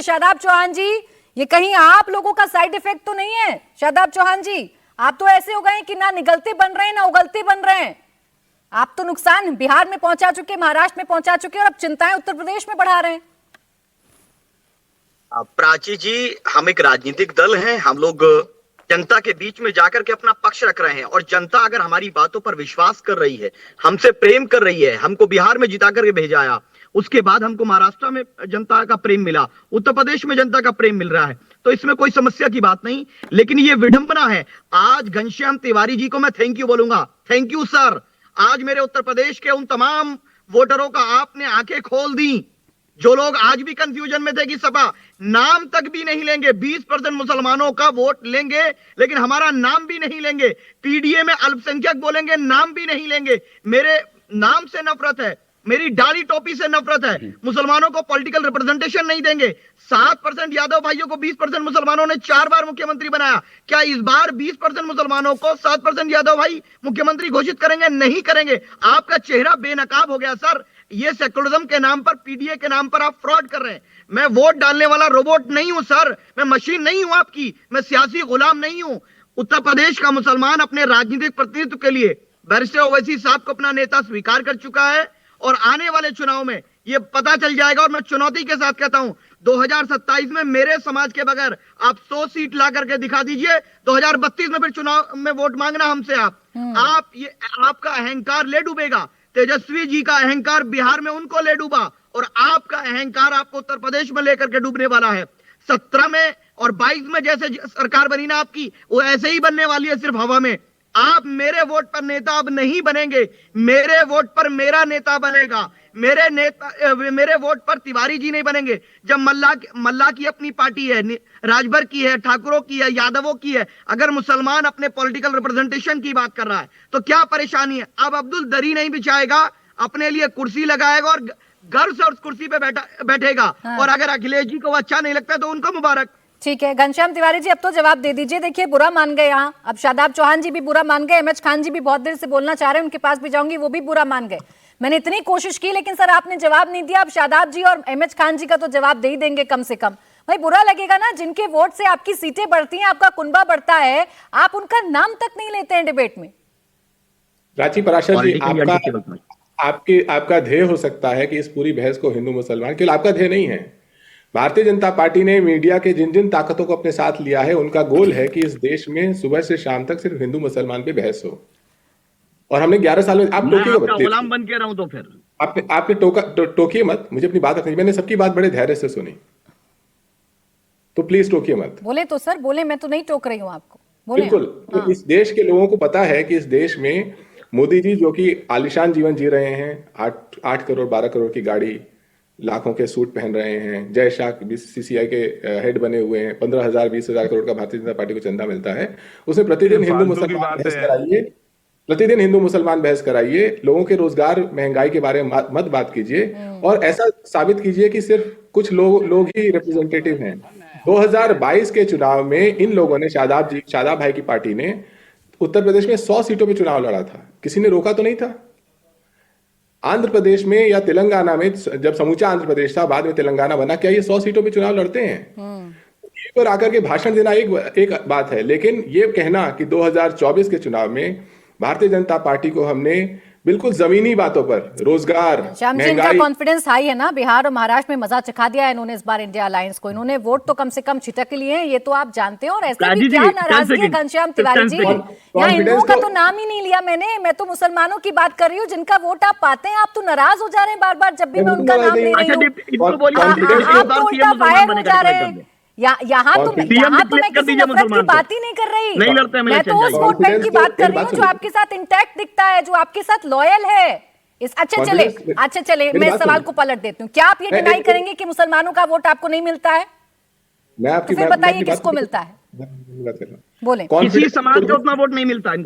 शादाब चौहान जी, ये कहीं आप लोगों का साइड इफेक्ट तो नहीं है? शादाब चौहान जी, आप तो ऐसे हो गए कि ना निगलते बन रहे हैं ना उगलते बन रहे हैं। आप तो नुकसान बिहार में पहुंचा चुके, महाराष्ट्र में पहुंचा चुके और अब चिंताएं उत्तर प्रदेश में बढ़ा रहे हैं। प्राची जी, हम एक राजनीतिक दल हैं। हम लोग जनता के बीच में जाकर के अपना पक्ष रख रहे हैं और जनता अगर हमारी बातों पर विश्वास कर रही है, हमसे प्रेम कर रही है, हमको बिहार में जिता करके भेजाया, उसके बाद हमको महाराष्ट्र में जनता का प्रेम मिला, उत्तर प्रदेश में जनता का प्रेम मिल रहा है, तो इसमें कोई समस्या की बात नहीं। लेकिन ये विडंबना है। आज घनश्याम तिवारी जी को मैं थैंक यू बोलूंगा। Thank you sir. आज मेरे उत्तर प्रदेश के उन तमाम वोटरों का आपने आंखें खोल दी जो लोग आज भी कंफ्यूजन में थे कि सपा नाम तक भी नहीं लेंगे। 20% मुसलमानों का वोट लेंगे लेकिन हमारा नाम भी नहीं लेंगे। पीडीए में अल्पसंख्यक बोलेंगे, नाम भी नहीं लेंगे। मेरे नाम से नफरत है, मेरी दाढ़ी टोपी से नफरत है। मुसलमानों को पॉलिटिकल रिप्रेजेंटेशन नहीं देंगे। 7% यादव भाइयों को 20% मुसलमानों ने 4 बार मुख्यमंत्री बनाया। क्या इस बार 20% मुसलमानों को 7% यादव भाई मुख्यमंत्री घोषित करेंगे? नहीं करेंगे। आपका चेहरा बेनकाब हो गया सर। ये सेकुलरिज्म के नाम पर, पीडीए के नाम पर आप फ्रॉड कर रहे हैं। मैं वोट डालने वाला रोबोट नहीं हूं सर। मैं मशीन नहीं हूं आपकी। मैं सियासी गुलाम नहीं हूं। उत्तर प्रदेश का मुसलमान अपने राजनीतिक प्रतिनिधित्व के लिए बैरिस्टर ओवैसी साहब को अपना नेता स्वीकार कर चुका है और आने वाले चुनाव में यह पता चल जाएगा। और मैं चुनौती के साथ कहता हूं, 2027 में मेरे समाज के बगैर आप 100 सीट ला करके दिखा दीजिए। 2032 में फिर चुनाव में वोट मांगना हमसे। आप ये आपका अहंकार ले डूबेगा। तेजस्वी जी का अहंकार बिहार में उनको ले डूबा और आपका अहंकार आपको उत्तर प्रदेश में लेकर के डूबने वाला है। 17 में और 22 में जैसे सरकार बनी ना आपकी, वो ऐसे ही बनने वाली है, सिर्फ हवा में। आप मेरे वोट पर नेता अब नहीं बनेंगे। मेरे वोट पर मेरा नेता बनेगा। मेरे वोट पर तिवारी जी नहीं बनेंगे। जब मल्ला की अपनी पार्टी है, राजभर की है, ठाकुरों की है, यादवों की है। अगर मुसलमान अपने पॉलिटिकल रिप्रेजेंटेशन की बात कर रहा है तो क्या परेशानी है? अब अब्दुल दरी नहीं बिछाएगा, अपने लिए कुर्सी लगाएगा और गर्व से उस कुर्सी पे बैठेगा। और अगर अखिलेश जी को अच्छा नहीं लगता तो उनको मुबारक। ठीक है घनश्याम तिवारी जी, अब तो जवाब दे दीजिए। देखिए बुरा मान गए यहाँ, अब शादाब चौहान जी भी बुरा मान गए, एमएच खान जी भी बहुत देर से बोलना चाह रहे हैं, उनके पास भी जाऊंगी, वो भी बुरा मान गए। मैंने इतनी कोशिश की लेकिन सर आपने जवाब नहीं दिया। अब शादाब जी और एमएच खान जी का तो जवाब दे ही देंगे कम से कम। भाई बुरा लगेगा ना, जिनके वोट से आपकी सीटें बढ़ती हैं, आपका कुनबा बढ़ता है, आप उनका नाम तक नहीं लेते हैं डिबेट में। प्राची पराशर जी, आपका ध्येय हो सकता है कि इस पूरी बहस को हिंदू मुसलमान, केवल आपका ध्येय नहीं है। भारतीय जनता पार्टी ने मीडिया के जिन जिन ताकतों को अपने साथ लिया है, उनका गोल है कि इस देश में सुबह से शाम तक सिर्फ हिंदू मुसलमान पे बहस हो। और हमने 11 साल में, आप गुलाम बन के रहूं तो फिर आपने टोकिए मत, मुझे अपनी बात रखनी। मैंने सबकी बात बड़े धैर्य से सुनी, तो प्लीज टोकिए मत। बोले तो सर, बोले, मैं तो नहीं टोक रही हूँ आपको, बोले। बिल्कुल। तो इस देश के लोगों को पता है कि इस देश में मोदी जी जो कि आलिशान जीवन जी रहे हैं, 8 करोड़ 12 करोड़ की गाड़ी, लाखों के सूट पहन रहे हैं, जय शाह बीसीसीआई के हेड बने हुए हैं, 15,000 20,000 करोड़ का भारतीय जनता पार्टी को चंदा मिलता है। उसमें प्रतिदिन हिंदू मुसलमान बहस कराइए, प्रतिदिन हिंदू मुसलमान बहस कराइए, लोगों के रोजगार महंगाई के बारे में मत बात कीजिए और ऐसा साबित कीजिए कि सिर्फ कुछ लोग ही रिप्रेजेंटेटिव हैं। 2022 के चुनाव में इन लोगों ने, शादाब भाई की पार्टी ने उत्तर प्रदेश में 100 सीटों पे चुनाव लड़ा था। किसी ने रोका तो नहीं था। आंध्र प्रदेश में या तेलंगाना में, जब समूचा आंध्र प्रदेश था, बाद में तेलंगाना बना, क्या ये 100 सीटों पे चुनाव लड़ते हैं? पर आकर के भाषण देना एक बात है, लेकिन ये कहना कि 2024 के चुनाव में भारतीय जनता पार्टी को हमने बिल्कुल जमीनी बातों पर, रोजगार, महंगाई, कॉन्फिडेंस हाई है ना। बिहार और महाराष्ट्र में मजा चखा दिया है इन्होंने इस बार इंडिया अलायंस को। इन्होंने वोट तो कम से कम छिटक लिए हैं, ये तो आप जानते हैं। और ऐसे भी क्या नाराजगी है घनश्याम तिवारी जी? यहाँ हिंदुओं का तो नाम ही नहीं लिया मैंने। मैं तो मुसलमानों की बात कर रही हूँ जिनका वोट आप पाते हैं। आप तो नाराज हो जा रहे हैं बार बार जब भी मैं उनका नाम ले रही हूँ। आप तो उल्टा फायर हो जा रहे हैं। यहाँ तो मैं किसी नफरत की बात ही नहीं कर रही। मैं तो उस वोट बैंक की बात कर रही हूँ जो आपके साथ इंटैक्ट दिखता है, जो आपके साथ लॉयल है। अच्छा चले, मैं इस सवाल को पलट देती हूँ। क्या आप ये डिनाई करेंगे कि मुसलमानों का वोट आपको नहीं मिलता है? मैं आपकी तो फिर बताइए किसको मिलता है? बोले। किसी समाज का उतना वोट नहीं मिलता है।